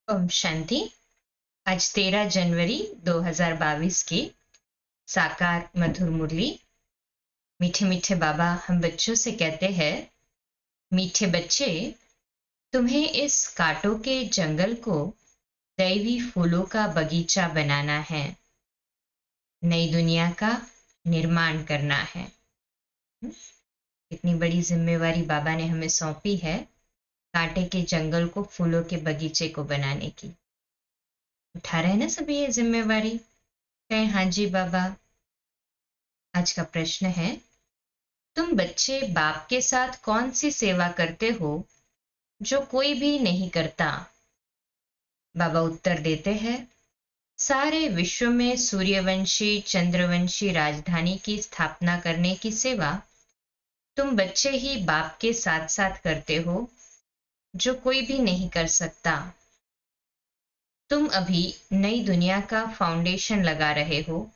ओम शांति। आज 13 जनवरी 2022 की साकार मधुर मुरली। मीठे मीठे बाबा हम बच्चों से कहते हैं, मीठे बच्चे, तुम्हें इस कांटों के जंगल को दैवी फूलों का बगीचा बनाना है, नई दुनिया का निर्माण करना है। इतनी बड़ी जिम्मेवारी बाबा ने हमें सौंपी है, कांटे के जंगल को फूलों के बगीचे को बनाने की। उठा रहे हैं ना सभी ये जिम्मेवारी? कहें हाँ जी बाबा। आज का प्रश्न है, तुम बच्चे बाप के साथ कौन सी सेवा करते हो जो कोई भी नहीं करता? बाबा उत्तर देते हैं, सारे विश्व में सूर्यवंशी चंद्रवंशी राजधानी की स्थापना करने की सेवा तुम बच्चे ही बाप के साथ साथ करते हो, जो कोई भी नहीं कर सकता। तुम अभी नई दुनिया का फाउंडेशन लगा रहे हो,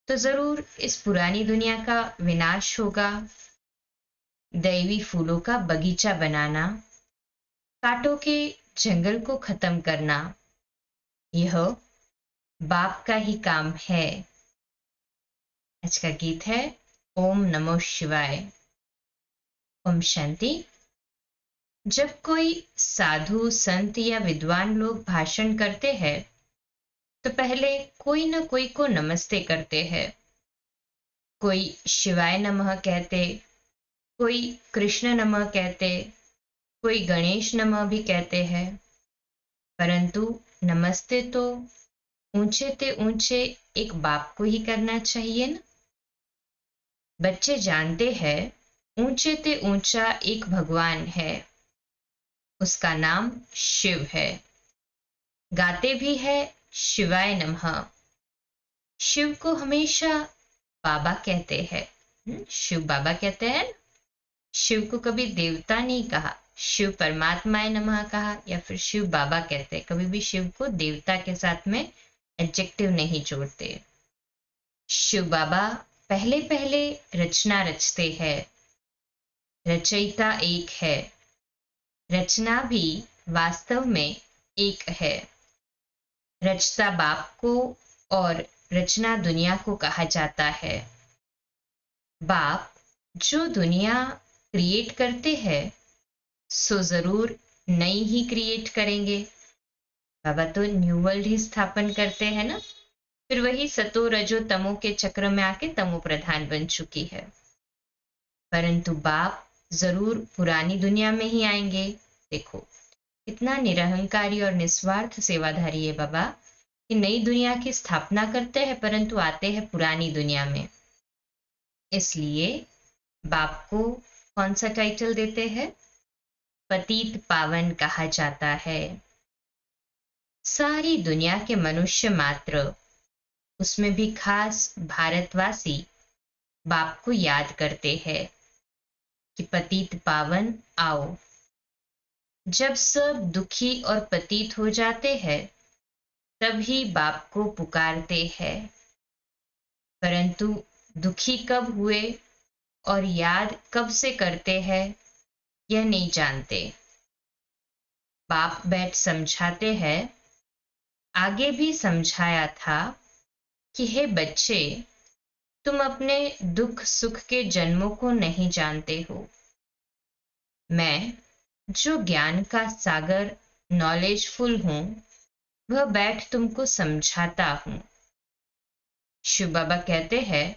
तो जरूर इस पुरानी दुनिया का विनाश होगा। दैवी फूलों का बगीचा बनाना, कांटों के जंगल को खत्म करना, यह बाप का ही काम है। आज का गीत है ओम नमो शिवाय। ओम शांति। जब कोई साधु संत या विद्वान लोग भाषण करते हैं, तो पहले कोई न कोई को नमस्ते करते हैं। कोई शिवाय नमः कहते, कोई कृष्ण नमः कहते, कोई गणेश नमः भी कहते हैं। परंतु नमस्ते तो ऊंचे ते ऊंचे एक बाप को ही करना चाहिए ना। बच्चे जानते हैं, ऊंचे ते ऊंचा एक भगवान है, उसका नाम शिव है। गाते भी है शिवाय नमः। शिव को हमेशा बाबा कहते हैं। शिव बाबा कहते हैं। शिव को कभी देवता नहीं कहा, शिव परमात्माय नमः कहा, या फिर शिव बाबा कहते हैं। कभी भी शिव को देवता के साथ में एडजेक्टिव नहीं जोड़ते। शिव बाबा पहले पहले रचना रचते हैं। रचयिता एक है, रचना भी वास्तव में एक है। रचता बाप को और रचना दुनिया को कहा जाता है। बाप जो दुनिया क्रिएट करते हैं, सो जरूर नई ही क्रिएट करेंगे। बाबा तो न्यू वर्ल्ड ही स्थापन करते हैं ना। फिर वही सतो रजो तमो के चक्र में आके तमो प्रधान बन चुकी है। परंतु बाप जरूर पुरानी दुनिया में ही आएंगे। देखो इतना निरहंकारी और निस्वार्थ सेवाधारी है बाबा कि नई दुनिया की स्थापना करते हैं, परंतु आते हैं पुरानी दुनिया में। इसलिए बाप को कौन सा टाइटल देते हैं? पतित पावन कहा जाता है। सारी दुनिया के मनुष्य मात्र, उसमें भी खास भारतवासी, बाप को याद करते हैं कि पतित पावन आओ। जब सब दुखी और पतित हो जाते हैं, तभी बाप को पुकारते हैं। परंतु दुखी कब हुए और याद कब से करते हैं, यह नहीं जानते। बाप बैठ समझाते हैं। आगे भी समझाया था कि हे बच्चे, तुम अपने दुख सुख के जन्मों को नहीं जानते हो। मैं जो ज्ञान का सागर नॉलेजफुल हूं, वह बैठ तुमको समझाता हूं। शिव बाबा कहते हैं,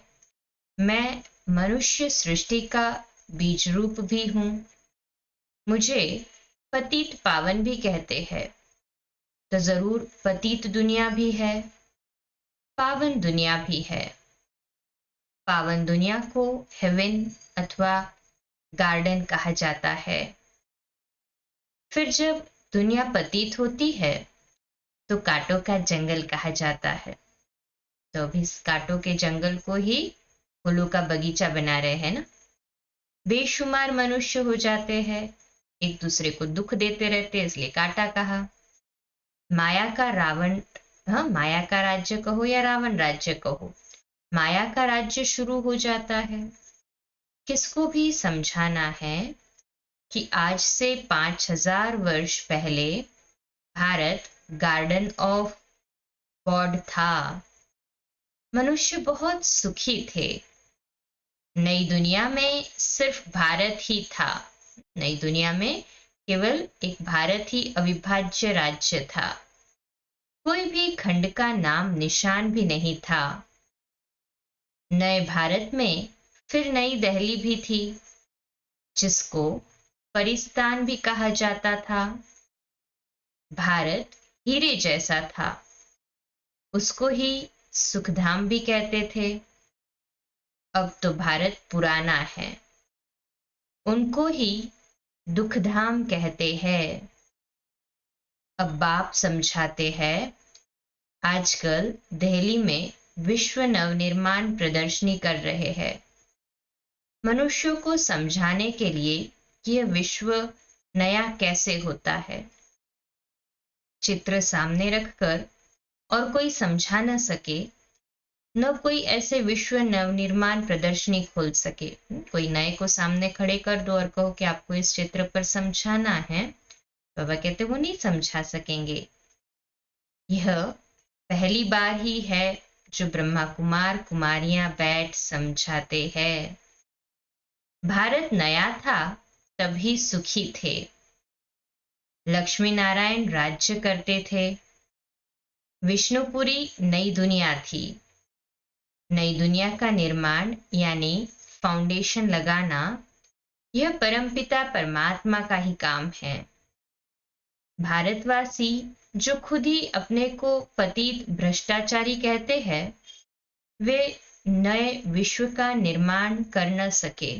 मैं मनुष्य सृष्टि का बीज रूप भी हूं। मुझे पतित पावन भी कहते हैं, तो जरूर पतित दुनिया भी है, पावन दुनिया भी है। पावन दुनिया को हेवन अथवा गार्डन कहा जाता है। फिर जब दुनिया पतित होती है, तो कांटों का जंगल कहा जाता है। तो अभी इस कांटों के जंगल को ही फूलों का बगीचा बना रहे हैं ना। बेशुमार मनुष्य हो जाते हैं, एक दूसरे को दुख देते रहते, इसलिए कांटा कहा। माया का रावण, हाँ माया का राज्य कहो या रावण राज्य कहो, माया का राज्य शुरू हो जाता है। किसको भी समझाना है कि आज से 5000 वर्ष पहले भारत गार्डन ऑफ गॉड था। मनुष्य बहुत सुखी थे। नई दुनिया में सिर्फ भारत ही था। नई दुनिया में केवल एक भारत ही अविभाज्य राज्य था। कोई भी खंड का नाम निशान भी नहीं था। नए भारत में फिर नई दिल्ली भी थी, जिसको परिस्तान भी कहा जाता था। भारत हीरे जैसा था, उसको ही सुखधाम भी कहते थे। अब तो भारत पुराना है, उनको ही दुखधाम कहते हैं। अब बाप समझाते हैं, आजकल दिल्ली में विश्व नवनिर्माण प्रदर्शनी कर रहे हैं, मनुष्यों को समझाने के लिए कि यह विश्व नया कैसे होता है। चित्र सामने रखकर और कोई समझा न सके, न कोई ऐसे विश्व नवनिर्माण प्रदर्शनी खोल सके। कोई नए को सामने खड़े कर दो और कहो कि आपको इस चित्र पर समझाना है, बाबा कहते वो नहीं समझा सकेंगे। यह पहली बार ही है जो ब्रह्मा कुमार कुमारियां बैठ समझाते हैं। भारत नया था, तभी सुखी थे। लक्ष्मी नारायण राज्य करते थे। विष्णुपुरी नई दुनिया थी। नई दुनिया का निर्माण यानी फाउंडेशन लगाना, यह परमपिता परमात्मा का ही काम है। भारतवासी जो खुद ही अपने को पतित भ्रष्टाचारी कहते हैं, वे नए विश्व का निर्माण कर न सके।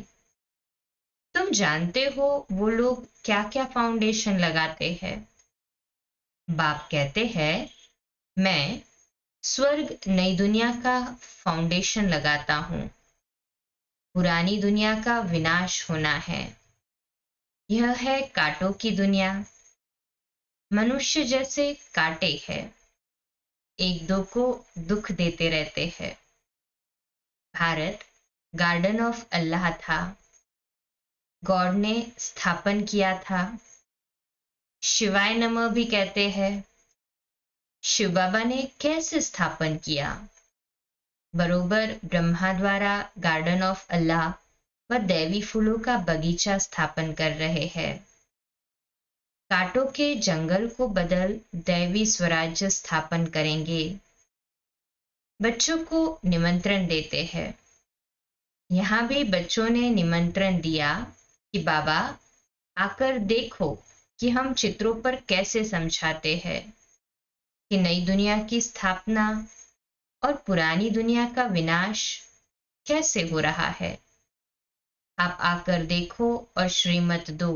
तुम जानते हो वो लोग क्या क्या फाउंडेशन लगाते हैं। बाप कहते हैं, मैं स्वर्ग नई दुनिया का फाउंडेशन लगाता हूं। पुरानी दुनिया का विनाश होना है। यह है कांटों की दुनिया। मनुष्य जैसे कांटे हैं, एक दो को दुख देते रहते हैं। भारत गार्डन ऑफ अल्लाह था, गॉड ने स्थापन किया था। शिवाय नमः भी कहते हैं। शिव बाबा ने कैसे स्थापन किया? बरोबर ब्रह्मा द्वारा गार्डन ऑफ अल्लाह व दैवी फूलों का बगीचा स्थापन कर रहे हैं। कांटों के जंगल को बदल दैवी स्वराज्य स्थापन करेंगे। बच्चों को निमंत्रण देते हैं। यहाँ भी बच्चों ने निमंत्रण दिया कि बाबा आकर देखो कि हम चित्रों पर कैसे समझाते हैं कि नई दुनिया की स्थापना और पुरानी दुनिया का विनाश कैसे हो रहा है। आप आकर देखो और श्रीमत दो,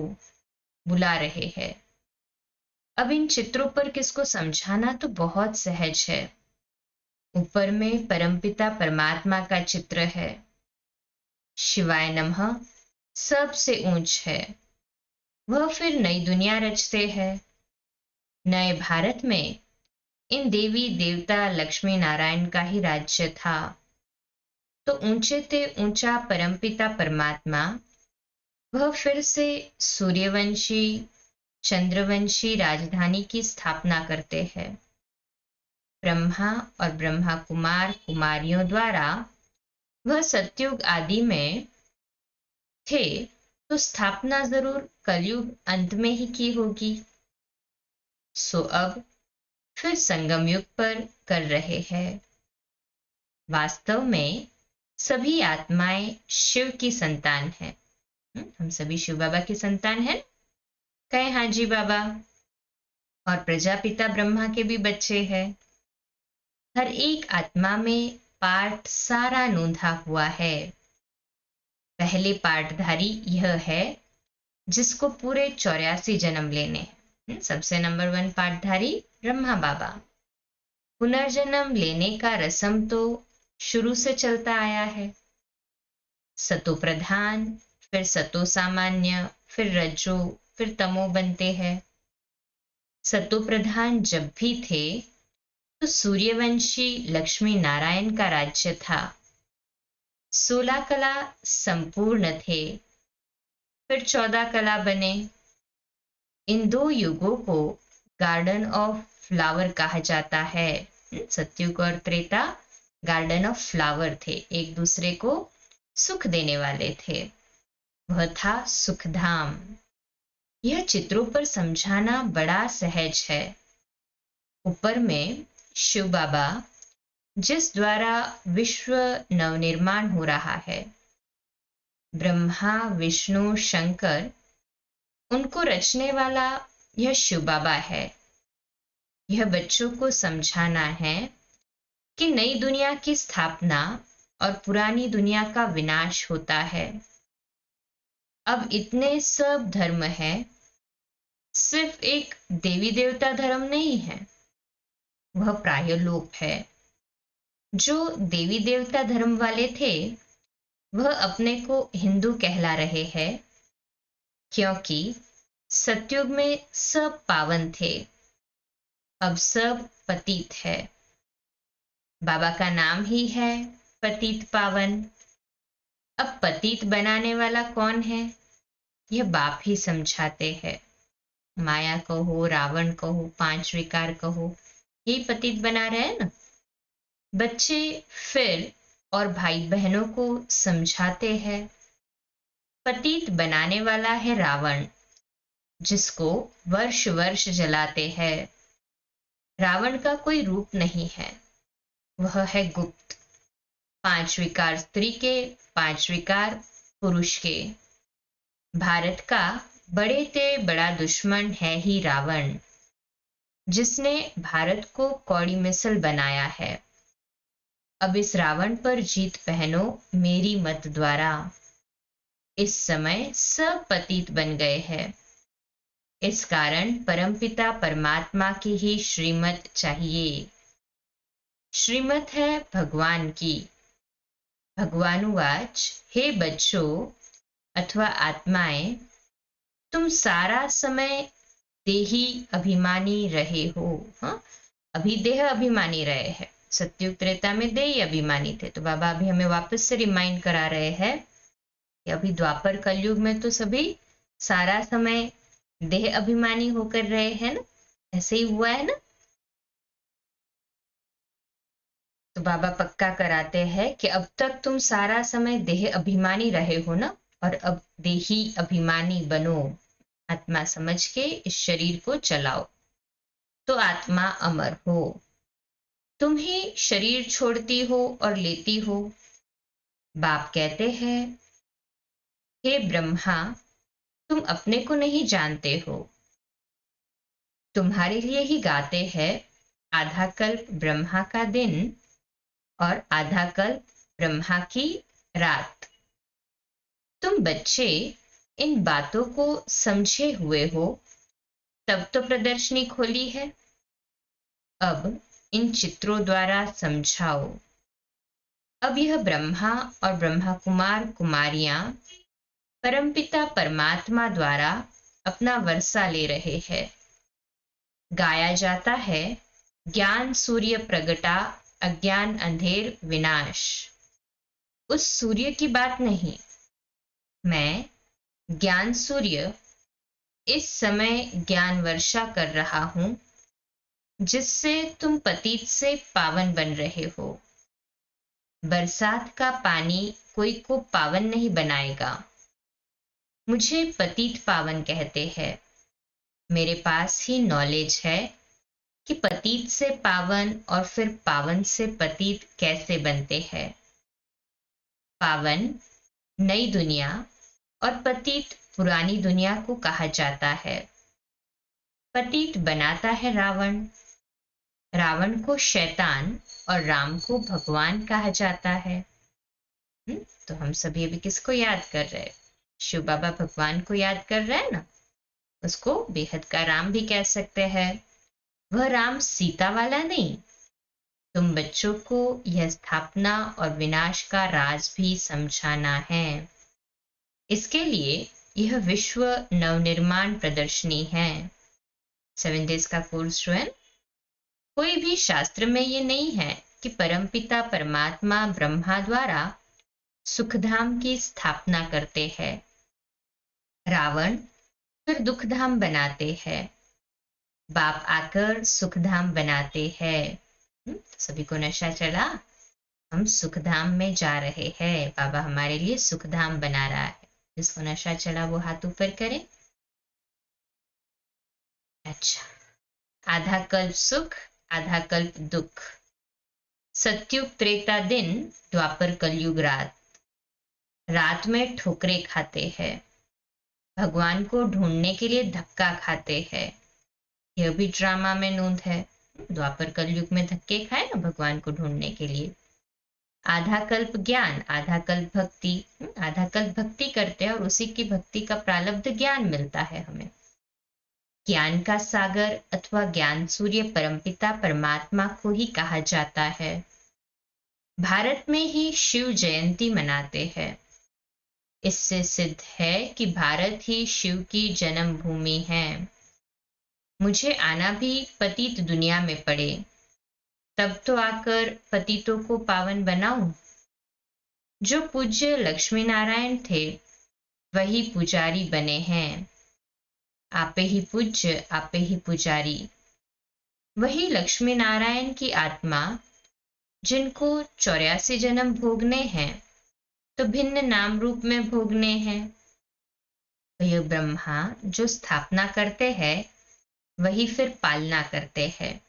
बुला रहे हैं। अब इन चित्रों पर किसको समझाना तो बहुत सहज है। ऊपर में परमपिता परमात्मा का चित्र है। शिवाय नमः सबसे ऊंच है। वह फिर नई दुनिया रचते हैं। नए भारत में इन देवी देवता लक्ष्मी नारायण का ही राज्य था। तो ऊंचे ते ऊंचा परमपिता परमात्मा वह फिर से सूर्यवंशी चंद्रवंशी राजधानी की स्थापना करते हैं। ब्रह्मा और ब्रह्मा कुमार कुमारियों द्वारा वह सतयुग आदि में थे, तो स्थापना जरूर कलयुग अंत में ही की होगी। सो अब फिर संगम युग पर कर रहे हैं। वास्तव में सभी आत्माएं शिव की संतान हैं। हम सभी शिव बाबा की संतान हैं। कहे हाँ जी बाबा। और प्रजापिता ब्रह्मा के भी बच्चे हैं। हर एक आत्मा में पाठ सारा नोंधा हुआ है। पहले पाठधारी यह है जिसको पूरे 84 जन्म लेने हैं। सबसे नंबर 1 पाठधारी ब्रह्मा बाबा। पुनर्जन्म लेने का रस्म तो शुरू से चलता आया है। सतो प्रधान, फिर सतो सामान्य, फिर रजो, फिर तमो बनते हैं। सतो प्रधान जब भी थे तो सूर्यवंशी लक्ष्मी नारायण का राज्य था। 16 कला संपूर्ण थे, फिर 14 कला बने। इन दो युगों को गार्डन ऑफ फ्लावर कहा जाता है। सतयुग और त्रेता गार्डन ऑफ फ्लावर थे, एक दूसरे को सुख देने वाले थे। वह था सुखधाम। यह चित्रों पर समझाना बड़ा सहज है। ऊपर में शिव बाबा जिस द्वारा विश्व नवनिर्माण हो रहा है, ब्रह्मा विष्णु शंकर, उनको रचने वाला यह शिव बाबा है। यह बच्चों को समझाना है कि नई दुनिया की स्थापना और पुरानी दुनिया का विनाश होता है। अब इतने सब धर्म है, सिर्फ एक देवी देवता धर्म नहीं है, वह प्रायलोप है। जो देवी देवता धर्म वाले थे वह अपने को हिंदू कहला रहे हैं, क्योंकि सतयुग में सब पावन थे, अब सब पतित है। बाबा का नाम ही है पतित पावन। अब पतित बनाने वाला कौन है, यह बाप ही समझाते हैं। माया कहो, रावण कहो, पांच विकार कहो, यही पतित बना रहे हैं ना। बच्चे फिर और भाई बहनों को समझाते हैं। पतित बनाने वाला है रावण, जिसको वर्ष वर्ष जलाते हैं। रावण का कोई रूप नहीं है, वह है गुप्त। पांच विकार स्त्री के, पांच विकार पुरुष के। भारत का बड़े से बड़ा दुश्मन है ही रावण, जिसने भारत को कौड़ी मिसल बनाया है। अब इस रावण पर जीत पहनो मेरी मत द्वारा। इस समय सब पतित बन गए हैं। इस कारण परमपिता परमात्मा की ही श्रीमत चाहिए। श्रीमत है भगवान की। भगवानुवाच, हे बच्चों अथवा आत्माएं, तुम सारा समय देही अभिमानी रहे हो। हाँ, अभी देह अभिमानी रहे हैं। सतयुग त्रेता में देही अभिमानी थे, तो बाबा अभी हमें वापस से रिमाइंड करा रहे हैं कि अभी द्वापर कलयुग में तो सभी सारा समय देह अभिमानी होकर रहे हैं ना, ऐसे ही हुआ है ना। तो बाबा पक्का कराते हैं कि अब तक तुम सारा समय देह अभिमानी रहे हो ना, और अब देही अभिमानी बनो। आत्मा समझ के इस शरीर को चलाओ, तो आत्मा अमर हो। तुम ही शरीर छोड़ती हो और लेती हो। बाप कहते हैं, हे ब्रह्मा, तुम अपने को नहीं जानते हो। तुम्हारे लिए ही गाते हैं आधा कल्प ब्रह्मा का दिन और आधा कल्प ब्रह्मा की रात। तुम बच्चे इन बातों को समझे हुए हो, तब तो प्रदर्शनी खोली है। अब इन चित्रों द्वारा समझाओ। अब यह ब्रह्मा और ब्रह्मा कुमार कुमारियां परमपिता परमात्मा द्वारा अपना वर्षा ले रहे हैं। गाया जाता है, ज्ञान सूर्य प्रगटा, अज्ञान अंधेर विनाश। उस सूर्य की बात नहीं, मैं ज्ञान सूर्य इस समय ज्ञान वर्षा कर रहा हूं, जिससे तुम पतित से पावन बन रहे हो। बरसात का पानी कोई को पावन नहीं बनाएगा। मुझे पतित पावन कहते हैं। मेरे पास ही नॉलेज है कि पतित से पावन और फिर पावन से पतित कैसे बनते हैं। पावन नई दुनिया और पतित पुरानी दुनिया को कहा जाता है। पतित बनाता है रावण। रावण को शैतान और राम को भगवान कहा जाता है। तो हम सभी अभी किसको याद कर रहे हैं? शिव बाबा भगवान को याद कर रहे हैं ना। उसको बेहद का राम भी कह सकते हैं। वह राम सीता वाला नहीं। तुम बच्चों को यह स्थापना और विनाश का राज भी समझाना है। इसके लिए यह विश्व नवनिर्माण प्रदर्शनी है। 7 डेज का कोर्स जो है, कोई भी शास्त्र में ये नहीं है कि परमपिता परमात्मा ब्रह्मा द्वारा सुखधाम की स्थापना करते हैं। रावण फिर दुखधाम बनाते हैं। बाप आकर सुखधाम बनाते हैं। सभी को नशा चला, हम सुखधाम में जा रहे हैं, बाबा हमारे लिए सुखधाम बना रहा है। जिसको नशा चढ़ा वो हाथ ऊपर करे। अच्छा, आधा कल्प सुख, आधा कल्प दुख। सत्युग त्रेता दिन, द्वापर कलयुग रात। रात में ठोकरे खाते हैं, भगवान को ढूंढने के लिए धक्का खाते हैं। यह भी ड्रामा में नूंद है। द्वापर कलयुग में धक्के खाए ना भगवान को ढूंढने के लिए। आधा कल्प ज्ञान, आधा कल्प भक्ति। आधा कल्प भक्ति करते हैं और उसी की भक्ति का प्रालब्ध ज्ञान मिलता है हमें। ज्ञान का सागर अथवा ज्ञान सूर्य परमपिता परमात्मा को ही कहा जाता है। भारत में ही शिव जयंती मनाते हैं। इससे सिद्ध है कि भारत ही शिव की जन्म भूमि है। मुझे आना भी पतित दुनिया में पड़े, तब तो आकर पतितों को पावन बनाऊं। जो पूज्य लक्ष्मी नारायण थे वही पुजारी बने हैं। आपे ही पूज्य, आपे ही पुजारी। वही लक्ष्मी नारायण की आत्मा जिनको 84 जन्म भोगने हैं, तो भिन्न नाम रूप में भोगने हैं। वही ब्रह्मा जो स्थापना करते हैं वही फिर पालना करते हैं।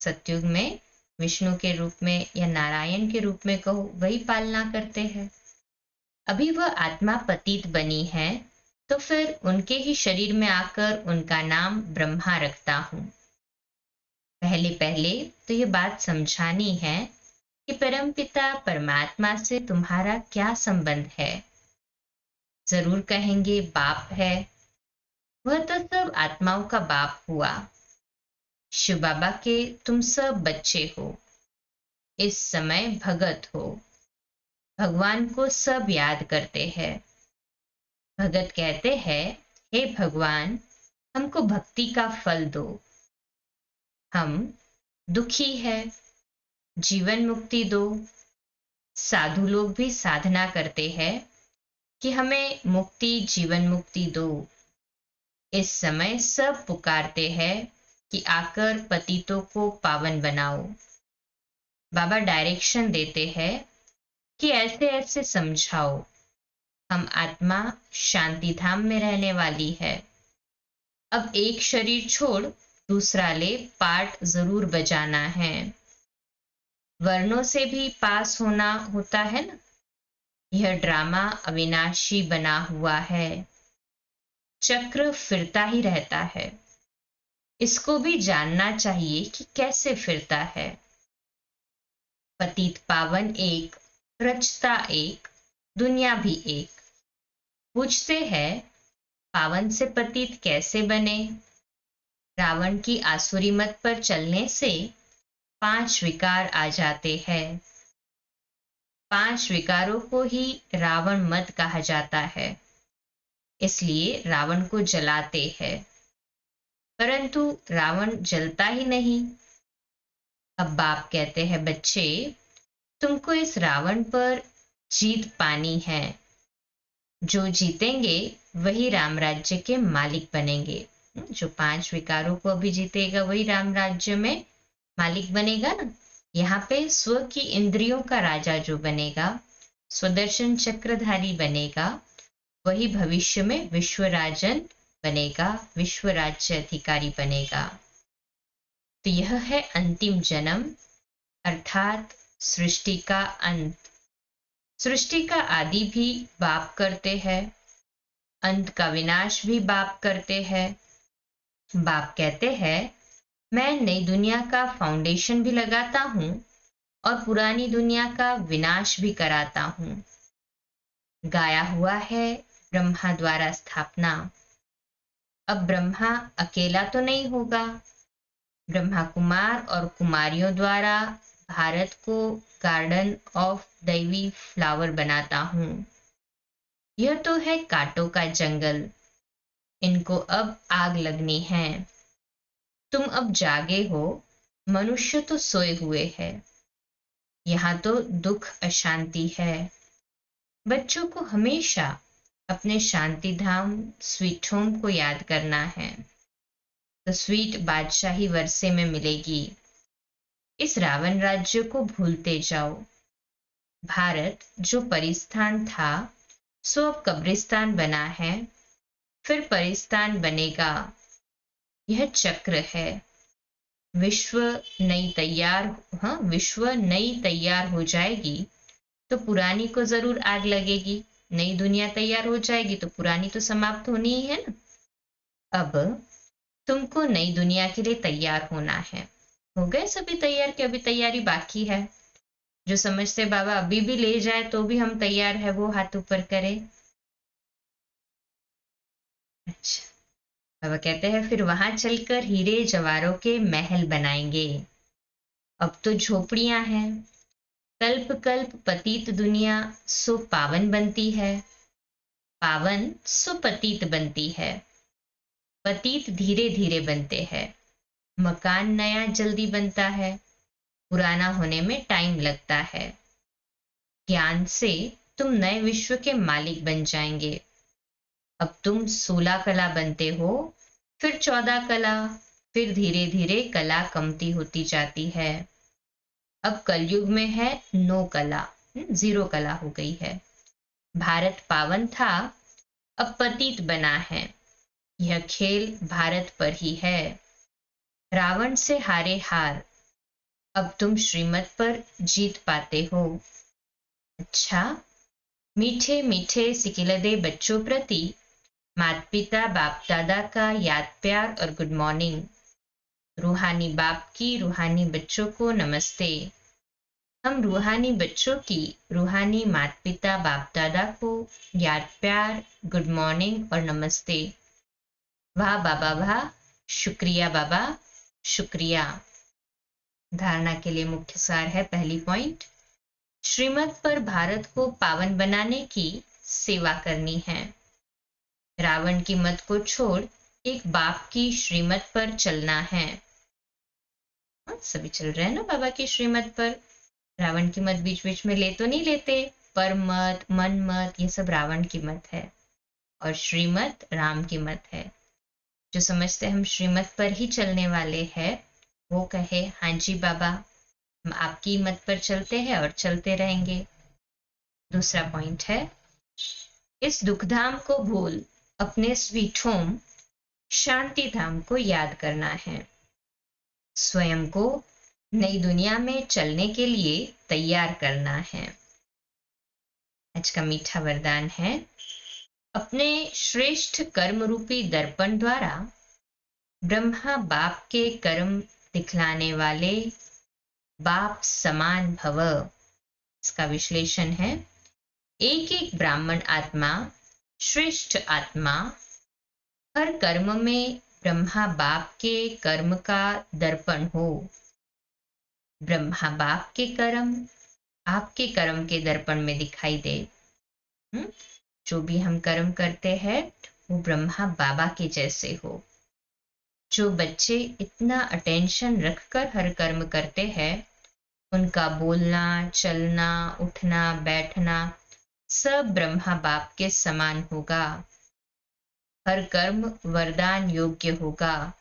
सतयुग में विष्णु के रूप में या नारायण के रूप में कहो, वही पालना करते हैं। अभी वह आत्मा पतित बनी है, तो फिर उनके ही शरीर में आकर उनका नाम ब्रह्मा रखता हूं। पहले पहले तो ये बात समझानी है कि परमपिता परमात्मा से तुम्हारा क्या संबंध है। जरूर कहेंगे बाप है, वह तो सब आत्माओं का बाप हुआ। शिव बाबा के तुम सब बच्चे हो, इस समय भगत हो। भगवान को सब याद करते हैं। भगत कहते हैं, हे भगवान, हमको भक्ति का फल दो। हम दुखी है, जीवन मुक्ति दो। साधु लोग भी साधना करते हैं कि हमें मुक्ति, जीवन मुक्ति दो। इस समय सब पुकारते हैं कि आकर पतितों को पावन बनाओ। बाबा डायरेक्शन देते हैं कि ऐसे ऐसे समझाओ। हम आत्मा शांति धाम में रहने वाली है। अब एक शरीर छोड़ दूसरा ले, पार्ट जरूर बजाना है। वर्णों से भी पास होना होता है ना। यह ड्रामा अविनाशी बना हुआ है, चक्र फिरता ही रहता है। इसको भी जानना चाहिए कि कैसे फिरता है। पतित पावन एक, रचता एक, दुनिया भी एक। पूछते हैं, पावन से पतित कैसे बने। रावण की आसुरी मत पर चलने से 5 विकार आ जाते हैं। 5 विकारों को ही रावण मत कहा जाता है, इसलिए रावण को जलाते हैं। परंतु रावण जलता ही नहीं। अब बाप कहते हैं, बच्चे तुमको इस रावण पर जीत पानी है। जो जीतेंगे वही राम राज्य के मालिक बनेंगे। जो 5 विकारों को अभी जीतेगा वही राम राज्य में मालिक बनेगा ना। यहाँ पे स्व की इंद्रियों का राजा जो बनेगा, स्वदर्शन चक्रधारी बनेगा, वही भविष्य में विश्व राजन बनेगा, विश्व राज्य अधिकारी बनेगा। तो यह है अंतिम जन्म, अर्थात सृष्टि का अंत। सृष्टि का आदि भी बाप करते हैं, अंत का विनाश भी बाप करते हैं। बाप कहते हैं, मैं नई दुनिया का फाउंडेशन भी लगाता हूं और पुरानी दुनिया का विनाश भी कराता हूं। गाया हुआ है ब्रह्मा द्वारा स्थापना। अब ब्रह्मा अकेला तो नहीं होगा। ब्रह्मा कुमार और कुमारियों द्वारा भारत को गार्डन ऑफ दैवी फ्लावर बनाता हूं। यह तो है कांटों का जंगल, इनको अब आग लगनी है। तुम अब जागे हो, मनुष्य तो सोए हुए है। यहाँ तो दुख अशांति है। बच्चों को हमेशा अपने शांति धाम स्वीट होम को याद करना है। तो स्वीट बादशाही वर्षे में मिलेगी। इस रावण राज्य को भूलते जाओ। भारत जो परिस्थान था सो अब कब्रिस्तान बना है, फिर परिस्थान बनेगा। यह चक्र है। विश्व विश्व नई तैयार हो जाएगी तो पुरानी को जरूर आग लगेगी। नई दुनिया तैयार हो जाएगी तो पुरानी तो समाप्त होनी ही है ना। अब तुमको नई दुनिया के लिए तैयार होना है। हो गए सभी तैयार कि अभी तैयारी बाकी है? जो समझते बाबा अभी भी ले जाए तो भी हम तैयार है, वो हाथ ऊपर करे। अच्छा, बाबा कहते हैं फिर वहां चलकर हीरे जवारों के महल बनाएंगे। अब तो झोपड़ियां हैं। कल्प कल्प पतित दुनिया सो पावन बनती है, पावन सो पतित बनती है, पतित धीरे धीरे बनते हैं। मकान नया जल्दी बनता है, पुराना होने में टाइम लगता है। ज्ञान से तुम नए विश्व के मालिक बन जाएंगे। अब तुम 16 कला बनते हो, फिर 14 कला, फिर धीरे धीरे कला कमती होती जाती है। अब कलयुग में है 9 कला, 0 कला हो गई है। भारत पावन था, अब पतित बना है। यह खेल भारत पर ही है। रावण से हारे हार, अब तुम श्रीमत पर जीत पाते हो। अच्छा, मीठे मीठे सिकिलदे बच्चों प्रति माता पिता बाप दादा का याद प्यार और गुड मॉर्निंग। रूहानी बाप की रूहानी बच्चों को नमस्ते। हम रूहानी बच्चों की रूहानी माता पिता बाप दादा को याद प्यार, गुड मॉर्निंग और नमस्ते। वाह बाबा वाह, शुक्रिया बाबा, शुक्रिया। धारणा के लिए मुख्य सार है, पहली पॉइंट, श्रीमत पर भारत को पावन बनाने की सेवा करनी है। रावण की मत को छोड़ एक बाप की श्रीमत पर चलना है। सभी चल रहे हैं ना बाबा की श्रीमत पर। रावण की मत बीच बीच में ले तो नहीं लेते, पर मत, मन मत, ये सब रावण की मत है और श्रीमत राम की मत है। जो समझते हम श्रीमत पर ही चलने वाले हैं वो कहे हाँ जी बाबा, हम आपकी मत पर चलते हैं और चलते रहेंगे। दूसरा पॉइंट है, इस दुखधाम को भूल अपने स्वीट होम शांति धाम को याद करना है। स्वयं को नई दुनिया में चलने के लिए तैयार करना है। आज का मीठा वरदान है, अपने श्रेष्ठ कर्म रूपी दर्पण द्वारा ब्रह्मा बाप के कर्म दिखलाने वाले बाप समान भव। इसका विश्लेषण है, एक एक ब्राह्मण आत्मा, श्रेष्ठ आत्मा, हर कर्म में ब्रह्मा बाप के कर्म का दर्पण हो। ब्रह्मा बाप के कर्म आपके कर्म के दर्पण में दिखाई दे। जो भी हम कर्म करते हैं वो ब्रह्मा बाबा के जैसे हो। जो बच्चे इतना अटेंशन रखकर हर कर्म करते हैं, उनका बोलना, चलना, उठना, बैठना सब ब्रह्मा बाप के समान होगा। हर कर्म वरदान योग्य होगा।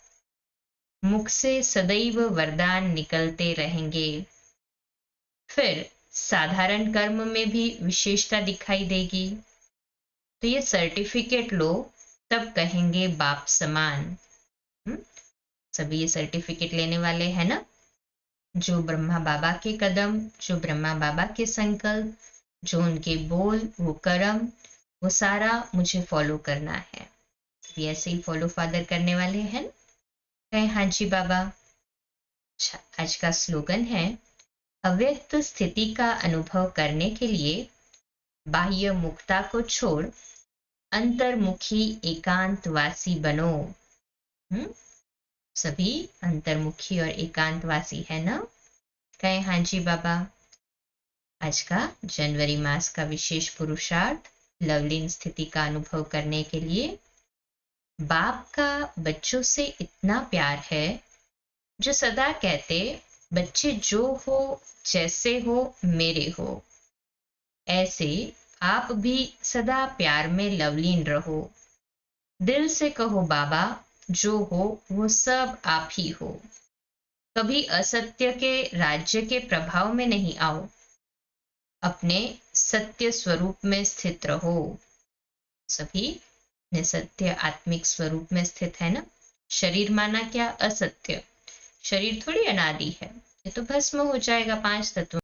मुख से सदैव वरदान निकलते रहेंगे। फिर साधारण कर्म में भी विशेषता दिखाई देगी। तो ये सर्टिफिकेट लो, तब कहेंगे बाप समान। सभी ये सर्टिफिकेट लेने वाले हैं ना। जो ब्रह्मा बाबा के कदम, जो ब्रह्मा बाबा के संकल्प, जो उनके बोल, वो कर्म, वो सारा मुझे फॉलो करना है। भी ऐसे ही फॉलो फादर करने वाले हैं। कहें हाँ जी बाबा। अच्छा, आज का स्लोगन है, अव्यक्त स्थिति का अनुभव करने के लिए बाह्य मुक्ता को छोड़ अंतर्मुखी एकांतवासी बनो। सभी अंतर्मुखी और एकांतवासी है ना। कहें हाँ जी बाबा। आज का जनवरी मास का विशेष पुरुषार्थ, लवलीन स्थिति का अनुभव करने के लिए बाप का बच्चों से इतना प्यार है, जो सदा कहते बच्चे जो हो जैसे हो मेरे हो, ऐसे आप भी सदा प्यार में लवलीन रहो। दिल से कहो बाबा जो हो वो सब आप ही हो। कभी असत्य के राज्य के प्रभाव में नहीं आओ, अपने सत्य स्वरूप में स्थित रहो। सभी ने सत्य आत्मिक स्वरूप में स्थित है ना। शरीर माना क्या? असत्य। शरीर थोड़ी अनादि है, ये तो भस्म हो जाएगा 5 तत्वों